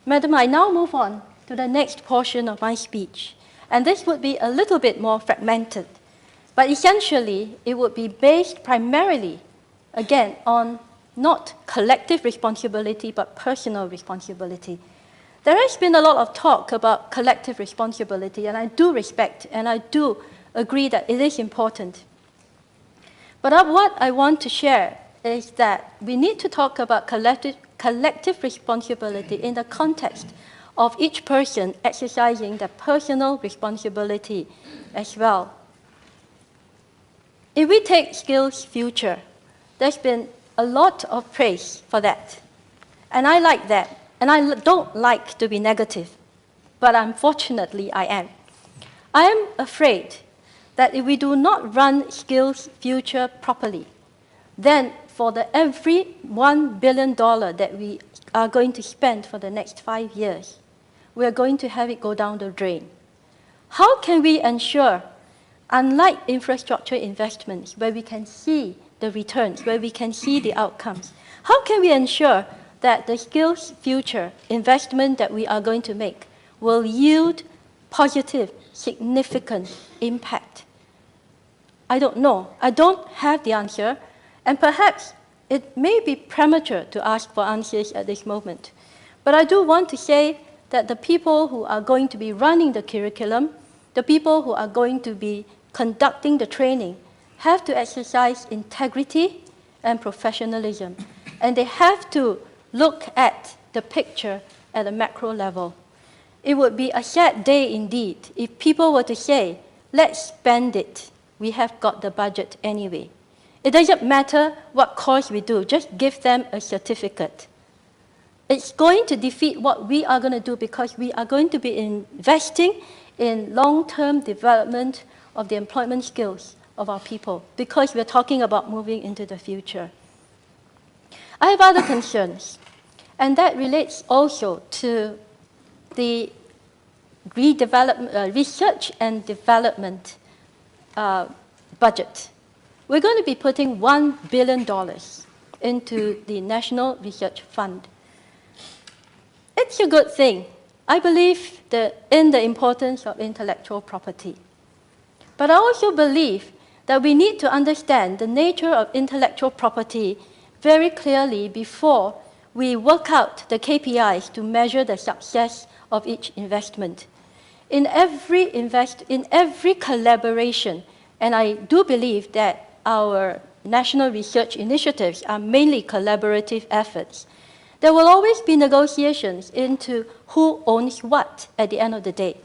Madam, I now move on to the next portion of my speech, and this would be a little bit more fragmented, but essentially it would be based primarily, again, on not collective responsibility, but personal responsibility. There has been a lot of talk about collective responsibility, and I do respect and I do agree that it is important. But what I want to share is that we need to talk about collective responsibility in the context of each person exercising their personal responsibility as well. If we take Skills Future, there's been a lot of praise for that. And I like that. And I don't like to be negative, but unfortunately I am. I am afraid that if we do not run Skills Future properly, then for every $1 billion that we are going to spend for the next 5 years, we are going to have it go down the drain. How can we ensure, unlike infrastructure investments, where we can see the returns, where we can see the outcomes, how can we ensure that the Skills Future investment that we are going to make will yield positive, significant impact? I don't know. I don't have the answer, and perhaps it may be premature to ask for answers at this moment. But I do want to say that the people who are going to be running the curriculum, the people who are going to be conducting the training, have to exercise integrity and professionalism. And they have to look at the picture at a macro level. It would be a sad day indeed if people were to say, let's spend it. We have got the budget anyway. It doesn't matter what course we do, just give them a certificate. It's going to defeat what we are going to do, because we are going to be investing in long-term development of the employment skills of our people, because we're talking about moving into the future. I have other concerns, and that relates also to the research and development budget. We're going to be putting $1 billion into the National Research Fund. It's a good thing. I believe in the importance of intellectual property. But I also believe that we need to understand the nature of intellectual property very clearly before we work out the KPIs to measure the success of each investment. In every collaboration, and I do believe that our national research initiatives are mainly collaborative efforts, there will always be negotiations into who owns what at the end of the day.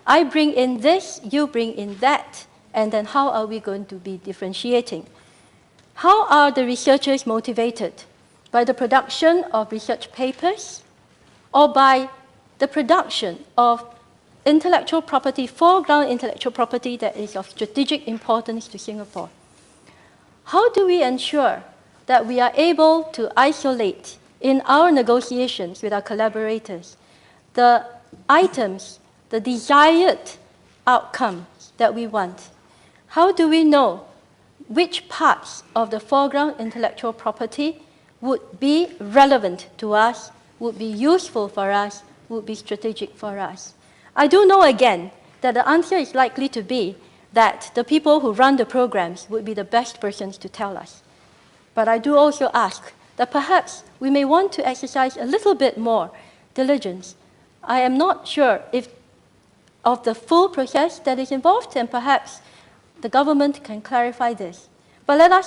I bring in this, you bring in that, and then how are we going to be differentiating? How are the researchers motivated? By the production of research papers, or by the production of intellectual property, foreground intellectual property that is of strategic importance to Singapore? How do we ensure that we are able to isolate in our negotiations with our collaborators the items, the desired outcomes that we want? How do we know which parts of the foreground intellectual property would be relevant to us, would be useful for us, would be strategic for us? I do know, again, that the answer is likely to be that the people who run the programs would be the best persons to tell us. But I do also ask that perhaps we may want to exercise a little bit more diligence. I am not sure of the full process that is involved, and perhaps the government can clarify this. But let us